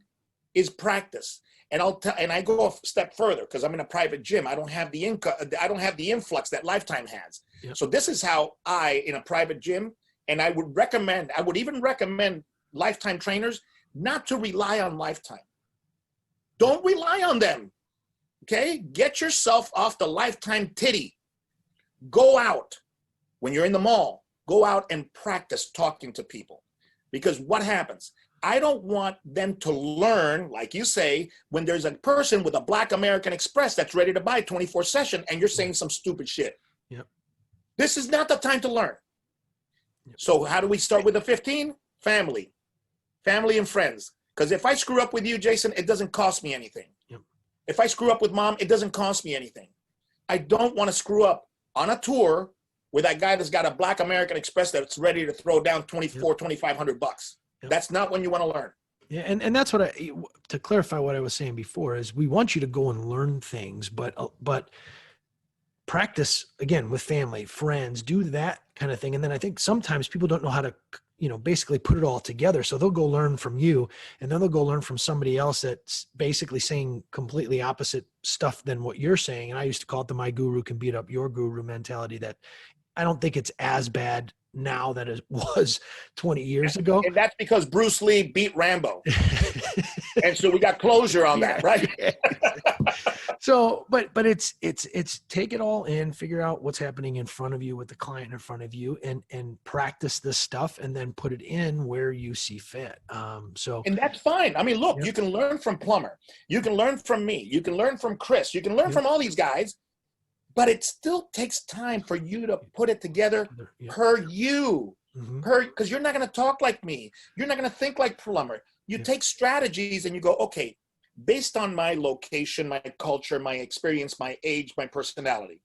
is practice. And I go a step further because I'm in a private gym. I don't have the income. I don't have the influx that Lifetime has. Yep. So this is how in a private gym, and I would even recommend Lifetime trainers not to rely on Lifetime. Don't rely on them. Okay? Get yourself off the Lifetime titty. Go out. When you're in the mall, go out and practice talking to people. Because what happens? I don't want them to learn, like you say, when there's a person with a Black American Express that's ready to buy 24 session and you're saying some stupid shit. Yep. This is not the time to learn. Yep. So how do we start with the 15? Family and friends. Because if I screw up with you, Jason, it doesn't cost me anything. Yep. If I screw up with mom, it doesn't cost me anything. I don't want to screw up on a tour with that guy that's got a Black American Express that's ready to throw down $2,500 bucks. Yep. That's not when you want to learn. Yeah, and that's what to clarify what I was saying before is we want you to go and learn things, but practice again with family, friends, do that kind of thing. And then I think sometimes people don't know how to, basically put it all together. So they'll go learn from you, and then they'll go learn from somebody else that's basically saying completely opposite stuff than what you're saying. And I used to call it the my guru can beat up your guru mentality. That I don't think it's as bad now that it was 20 years ago. And that's because Bruce Lee beat Rambo. And so we got closure on that, right? So, but it's take it all in, figure out what's happening in front of you with the client in front of you, and practice this stuff, and then put it in where you see fit. And that's fine. I mean, look, You can learn from Plumber. You can learn from me. You can learn from Chris. You can learn from all these guys. But it still takes time for you to put it together per you, because you're not going to talk like me. You're not going to think like Plumber. You take strategies and you go, okay, based on my location, my culture, my experience, my age, my personality,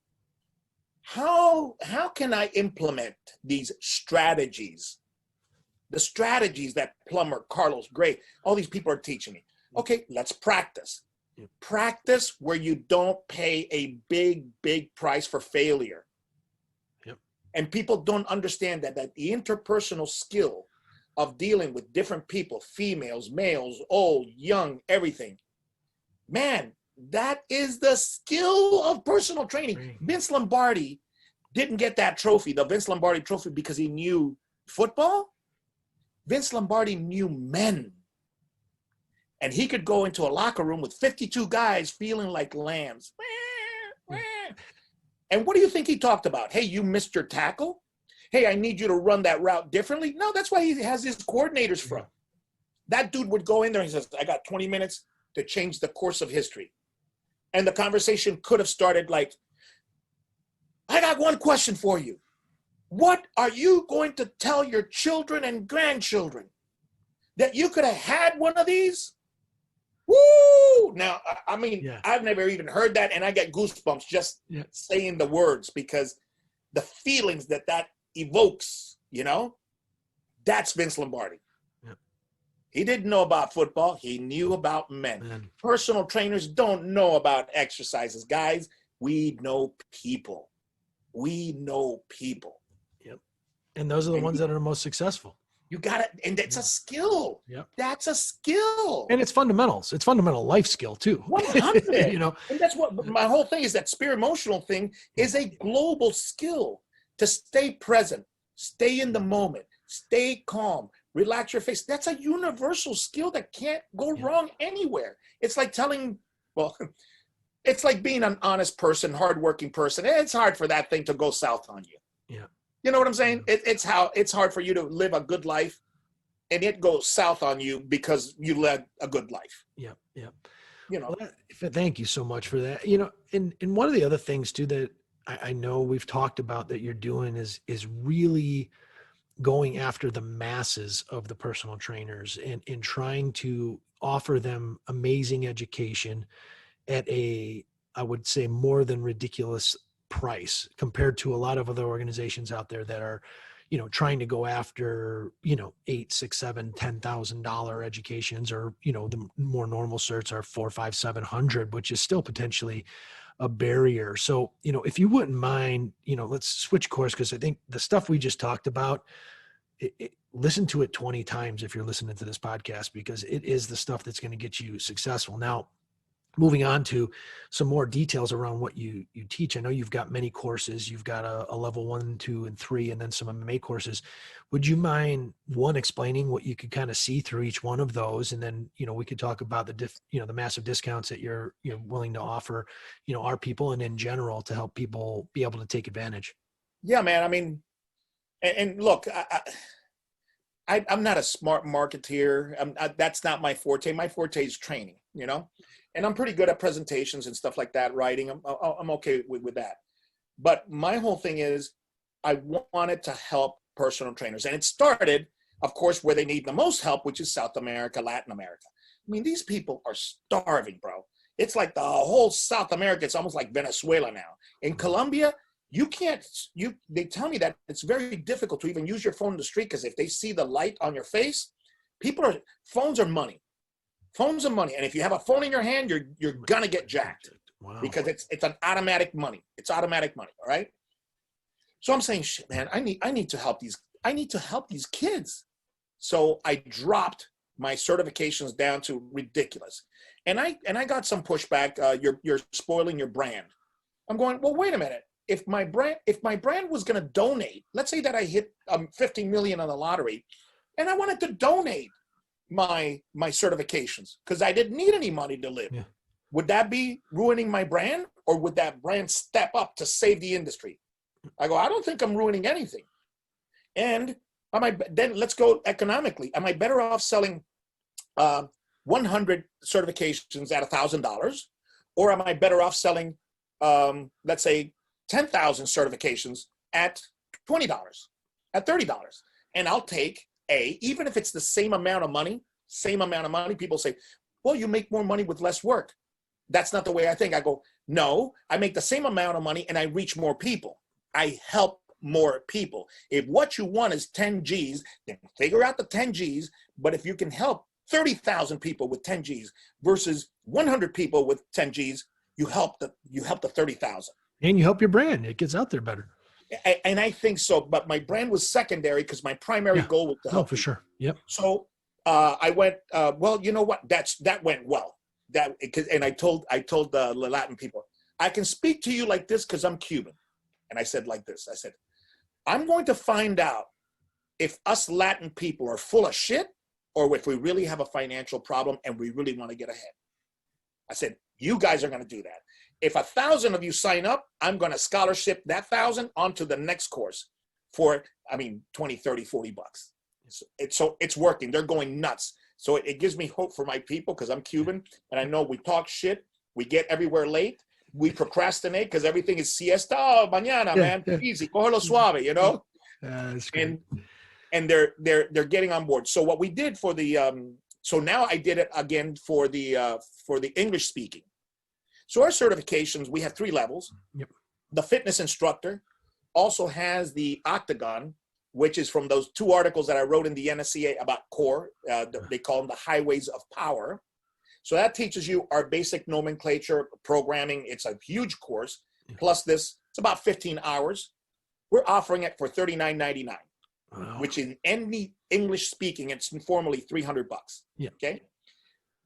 how can I implement these strategies? The strategies that Plumber, Carlos, Gray, all these people are teaching me. Okay, let's practice. Practice where you don't pay a big price for failure. Yep. And people don't understand that the interpersonal skill of dealing with different people, females, males, old, young, everything. Man, that is the skill of personal training. Right. Vince Lombardi didn't get that trophy, the Vince Lombardi trophy, because he knew football. Vince Lombardi knew men. And he could go into a locker room with 52 guys feeling like lambs. And what do you think he talked about? Hey, you missed your tackle? Hey, I need you to run that route differently. No, that's why he has his coordinators from. That dude would go in there and he says, I got 20 minutes to change the course of history. And the conversation could have started like, I got one question for you. What are you going to tell your children and grandchildren? That you could have had one of these? Woo! Now, I mean, I've never even heard that, and I get goosebumps just saying the words, because the feelings that evokes, that's Vince Lombardi. He didn't know about football. He knew about men. Man. Personal trainers don't know about exercises. Guys, we know people. We know people. Yep. And those are the ones that are most successful. You got it. And that's a skill. Yep. That's a skill. And it's fundamentals. It's fundamental life skill too. 100. You know, and that's what my whole thing is. That spirit emotional thing is a global skill to stay present, stay in the moment, stay calm, relax your face. That's a universal skill that can't go wrong anywhere. It's like it's like being an honest person, hardworking person. It's hard for that thing to go south on you. Yeah. You know what I'm saying? It's hard for you to live a good life and it goes south on you because you led a good life. Yeah. Yeah. You know, well, thank you so much for that. You know, and one of the other things too, that I know we've talked about that you're doing is really going after the masses of the personal trainers and trying to offer them amazing education at I would say more than ridiculous price compared to a lot of other organizations out there that are, you know, trying to go after, you know, $8, $6, $7, $10,000 educations, or, you know, the more normal certs are $400, $500, $700, which is still potentially a barrier. So, you know, if you wouldn't mind, you know, let's switch course, because I think the stuff we just talked about, listen to it 20 times if you're listening to this podcast, because it is the stuff that's going to get you successful. Now, moving on to some more details around what you teach. I know you've got many courses. You've got a level 1, 2, and 3, and then some MMA courses. Would you mind explaining what you could kind of see through each one of those? And then, you know, we could talk about the massive discounts that you're willing to offer, you know, our people and in general to help people be able to take advantage. Yeah, man. I mean, and look, I'm not a smart marketeer. That's not my forte. My forte is training, you know, and I'm pretty good at presentations and stuff like that, writing. I'm okay with that. But my whole thing is I wanted to help personal trainers. And it started, of course, where they need the most help, which is South America, Latin America. I mean, these people are starving, bro. It's like the whole South America. It's almost like Venezuela now. In Colombia, they tell me that it's very difficult to even use your phone in the street, because if they see the light on your face, phones are money. Phones are money. And if you have a phone in your hand, you're gonna get jacked. Wow. Because it's an automatic money. It's automatic money. All right. So I'm saying, shit, man, I need to help these kids. So I dropped my certifications down to ridiculous. And I got some pushback. You're spoiling your brand. I'm going, well, wait a minute. If my brand was going to donate, let's say that I hit 50 million on the lottery, and I wanted to donate my certifications because I didn't need any money to live. Yeah. Would that be ruining my brand, or would that brand step up to save the industry? I go, I don't think I'm ruining anything. And then let's go economically. Am I better off selling 100 certifications at $1,000, or am I better off selling, let's say, 10,000 certifications at $20, at $30? And I'll take even if it's the same amount of money, people say, well, you make more money with less work. That's not the way I think. I go, no, I make the same amount of money and I reach more people. I help more people. If what you want is 10 G's, then figure out the 10 G's. But if you can help 30,000 people with 10 G's versus 100 people with 10 G's, you help the 30,000. And you help your brand. It gets out there better. And I think so. But my brand was secondary because my primary goal was to help. Oh, for sure. Yep. So I went, well, you know what? That went well. And I told the Latin people, I can speak to you like this because I'm Cuban. And I said like this. I said, I'm going to find out if us Latin people are full of shit or if we really have a financial problem and we really want to get ahead. I said, you guys are going to do that. If 1,000 of you sign up, I'm going to scholarship that 1,000 onto the next course for, 20, 30, 40 bucks. So it's working. They're going nuts. So it gives me hope for my people because I'm Cuban and I know we talk shit. We get everywhere late. We procrastinate because everything is siesta. Oh, mañana, man. Easy. Cógelo suave, you know? That's great. And they're getting on board. So what we did for the so now I did it again for the English speaking. So our certifications, we have 3 levels. Yep. The fitness instructor also has the octagon, which is from those 2 articles that I wrote in the NSCA about core. They call them the highways of power. So that teaches you our basic nomenclature, programming. It's a huge course. Plus this, it's about 15 hours. We're offering it for $39.99, Wow. which in any English speaking, it's informally $300. Yeah. Okay.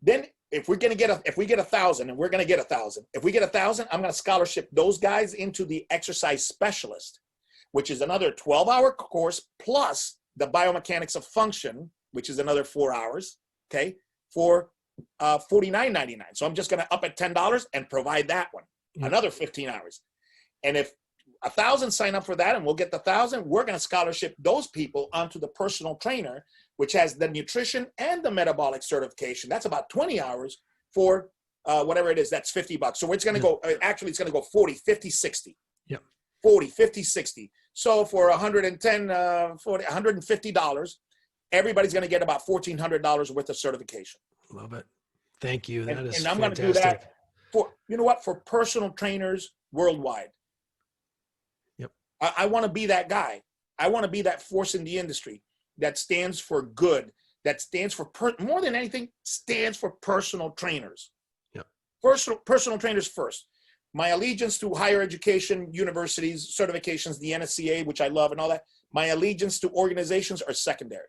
Then if we get 1,000, and we're going to get 1,000, if we get 1,000, I'm going to scholarship those guys into the exercise specialist, which is another 12-hour course plus the biomechanics of function, which is another 4 hours. Okay. For $49.99. So I'm just going to up at $10 and provide that one, another 15 hours. And if 1,000 sign up for that, and we'll get the 1,000, we're going to scholarship those people onto the personal trainer, which has the nutrition and the metabolic certification. That's about 20 hours for whatever it is. That's $50. So it's going to go, actually, it's going to go 40, 50, 60. Yep. 40, 50, 60. So for $150, everybody's going to get about $1,400 worth of certification. Love it. Thank you. That is and I'm fantastic. going to do that for, you know what, for personal trainers worldwide. Yep. I want to be that guy. I want to be that force in the industry that stands for good, that stands for, more than anything, stands for personal trainers. Yep. Personal trainers first. My allegiance to higher education, universities, certifications, the NSCA, which I love and all that, my allegiance to organizations are secondary.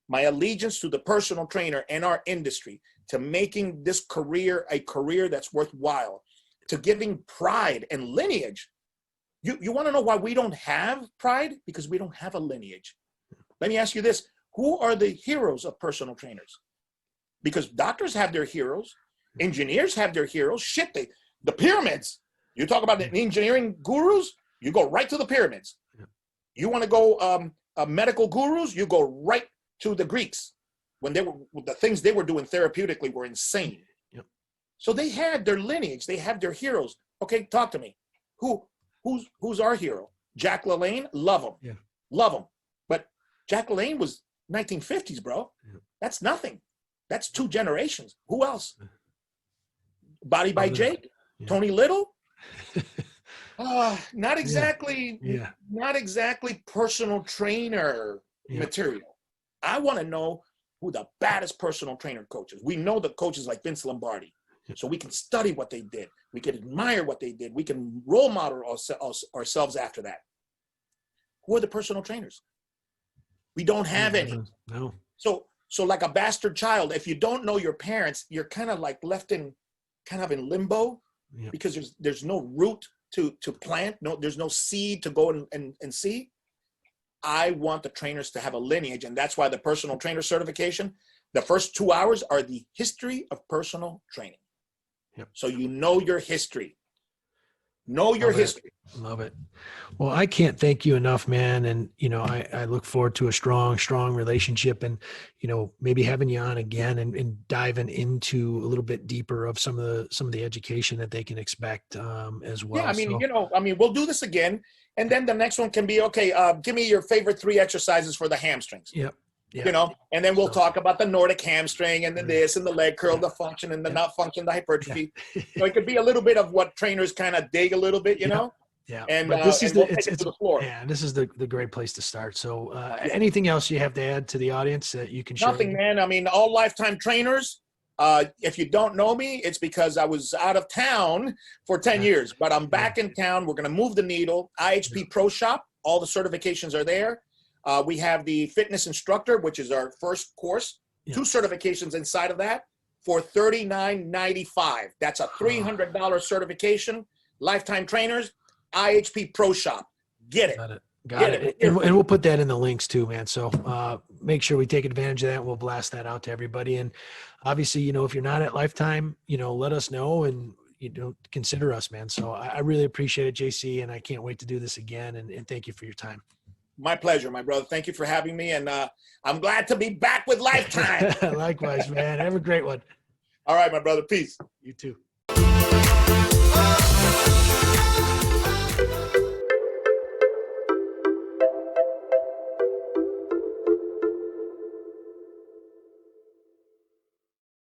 My allegiance to the personal trainer and our industry, to making this career a career that's worthwhile, to giving pride and lineage. You want to know why we don't have pride? Because we don't have a lineage. Let me ask you this. Who are the heroes of personal trainers? Because doctors have their heroes. Engineers have their heroes. Shit, the pyramids. You talk about the engineering gurus, you go right to the pyramids. You want to go medical gurus, you go right to the Greeks. When they were, the things they were doing therapeutically were insane. Yep. So they had their lineage, they have their heroes. Okay, talk to me. Who's our hero? Jack LaLanne, love him. Yeah. Love him. But Jack LaLanne was 1950s, bro. Yeah. That's nothing. That's 2 generations. Who else? Body by Jake, yeah. Tony Little. Not exactly. Yeah. Not exactly personal trainer material. I want to know who the baddest personal trainer coaches. We know the coaches like Vince Lombardi, so we can study what they did. We can admire what they did. We can role model ourselves after that. Who are the personal trainers? We don't have any. No. So like a bastard child, if you don't know your parents, you're kind of like left in limbo, because there's no root to plant. No, there's no seed to go and see. I want the trainers to have a lineage, and that's why the personal trainer certification, the first 2 hours are the history of personal training. Yep. So you know your history. Know your history. Love it. Well, I can't thank you enough, man. And, I look forward to a strong relationship, and, maybe having you on again and diving into a little bit deeper of some of the education that they can expect as well. Yeah, we'll do this again. And then the next one can be, okay, give me your favorite 3 exercises for the hamstrings. Yep. And then we'll talk about the Nordic hamstring and the this and the leg curl, the function and the not function, the hypertrophy. So it could be a little bit of what trainers kind of dig a little bit, you know? Yeah. And but this is we'll take it to the floor. Yeah, this is the great place to start. So anything else you have to add to the audience that you can share? Nothing, man. I mean, all lifetime trainers. If you don't know me, it's because I was out of town for 10 years, but I'm back in town. We're going to move the needle. IHP Pro Shop. All the certifications are there. We have the fitness instructor, which is our first course, 2 certifications inside of that for $39.95. That's a $300 certification. Lifetime trainers, IHP Pro Shop. Get it. Got it. And we'll put that in the links too, man. So make sure we take advantage of that. We'll blast that out to everybody. And obviously, if you're not at Lifetime, let us know and consider us, man. So I really appreciate it, JC, and I can't wait to do this again. And thank you for your time. My pleasure, my brother. Thank you for having me. And I'm glad to be back with Lifetime. Likewise, man. Have a great one. All right, my brother. Peace. You too.